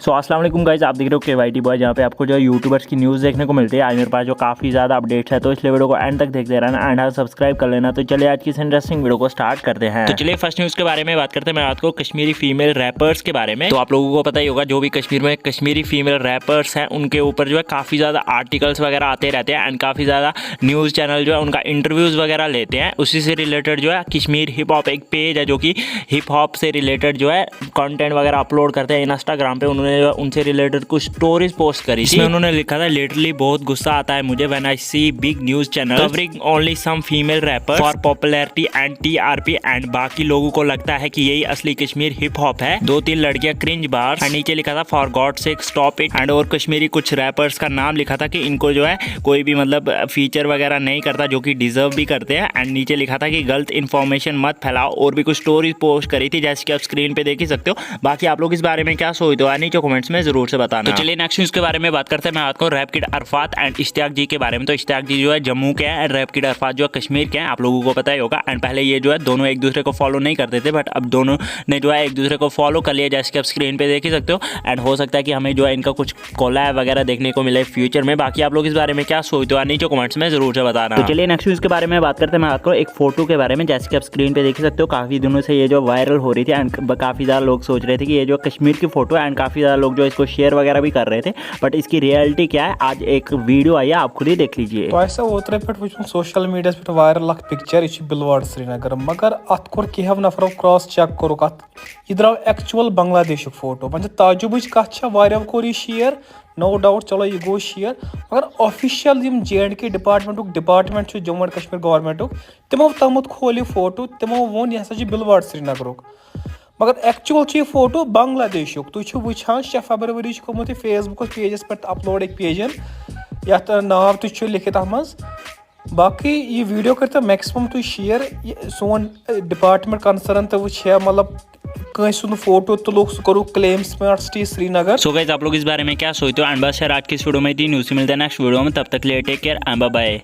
सो अस्सलाम वालेकुम गाइस, आप देख रहे हो KYT बॉय, जहाँ पे आपको जो है यूट्यूबर्स की न्यूज़ देखने को मिलती है। आज मेरे पास जो काफ़ी ज़्यादा अपडेट्स है, तो इसलिए वीडियो को एंड तक देखते रहना एंड सब्सक्राइब कर लेना। तो चलिए आज की इस इंटरेस्टिंग वीडियो को स्टार्ट करते हैं। तो चलिए फर्स्ट न्यूज़ के बारे में बात करते हैं। मैं बात करूँ कश्मीरी फीमेल रैपर्स के बारे में। तो आप लोगों को पता ही होगा, जो भी कश्मीर में कश्मीरी फीमेल रैपर्स हैं उनके ऊपर जो है काफ़ी ज़्यादा आर्टिकल्स वगैरह आते रहते हैं एंड काफ़ी ज़्यादा न्यूज़ चैनल जो है उनका इंटरव्यूज़ वगैरह लेते हैं। उसी से रिलेटेड जो है कश्मीर हिप हॉप एक पेज है जो कि हिप हॉप से रिलेटेड जो है कंटेंट वगैरह अपलोड करते हैं इंस्टाग्राम पे। उन्होंने उनसे रिलेटेड कुछ स्टोरीज पोस्ट करी, इसमें उन्होंने लिखा था लिटरली बहुत गुस्सा आता है मुझे when I see big news channel covering only some female rapper for popularity and TRP and बाकी लोगों को लगता है कि यही असली कश्मीर हिप हॉप है। 2-3 लड़कियां क्रिंज बार्स एंड नीचे लिखा था for God sake stop it and और कश्मीरी कुछ रैपर्स का नाम लिखा था कि इनको जो है कोई भी मतलब फीचर वगैरह नहीं करता, जो कि डिजर्व भी करते हैं। एंड नीचे लिखा था कि गलत इन्फॉर्मेशन मत फैलाओ और भी कुछ स्टोरीज पोस्ट करी थी, जैसे कि आप स्क्रीन पे देख ही सकते हो। बाकी आप लोग इस बारे में क्या सोचते हो नीचे कमेंट्स में जरूर से बताना। तो चलिए नेक्स्ट न्यूज़ के बारे में बात करते हैं। मैं बात करूँ rap kid Arfat and Ishtiyaq जी के बारे में। तो इश्तियाक जी जो है जम्मू के हैं एंड रैप किड अरफात जो है कश्मीर के हैं, आप लोगों को पता ही होगा। एंड पहले ये जो है दोनों एक दूसरे को फॉलो नहीं करते थे, बट अब दोनों ने जो है एक दूसरे को फॉलो कर लिया, जैसे कि आप स्क्रीन पे देख ही सकते हो। एंड हो सकता है कि हमें जो है इनका कुछ कोलैब वगैरह देखने को मिले फ्यूचर में। बाकी आप लोग इस बारे में क्या सोचते हो नीचे कमेंट्स में जरूर से बताना। तो चलिए नेक्स्ट न्यूज़ के बारे में बात करते हैं। मैं बात करूँ एक फोटो के बारे में, जैसे कि आप स्क्रीन पे देख ही सकते हो। काफ़ी दिनों से ये जो वायरल हो रही थी एंड काफ़ी ज़्यादा लोग सोच रहे थे कि ये जो कश्मीर की फोटो एंड काफ़ी ज़्यादा लोग जो इसको शेयर वगैरह भी कर रहे थे, बट इसकी रियलिटी क्या है आज एक वीडियो आई है, आप खुद ही देख लीजिए। तो ओतर पे वो सोशल मीडिया पे वायरल पिक्चर, यह बिलवाड़ श्रीनगर, मगर अत कोर कहो नफरों क्रॉस चेक कोरुक, यह द्राव एक्चुअल बांग्लादेश फोटो। वह ताजुब कत कोर यह शेयर, नो डाउट, चलो यह गो शेयर, मगर official JNK department Jammu and Kashmir government तमो तमुत खोल यह फोटो, तमो वोन यह बिलवाड़ श्रीनगर, मगर एक्चुअल फोटो बांग्लादेश। तुम वुचान 6 फरवरी गोमुत फेसबुक पेजस पे अपलोड एक पेजन, यथ नाव तुम लिखित अत मज। बाकी ये वीडियो कर मैक्सिमम तुम शेयर, सोन डिपार्टमेंट कंसर्न तो वो मतलब कंस फोटो तुलुक सह करो claim smart city Srinagar. So guys आप लोग इस बारे में क्या सोचते हो एंड बस यार आज की इस वीडियो में इतनी न्यूज़ मिलते हैं नेक्स्ट वीडियो में, तब तक ले take care and bye bye.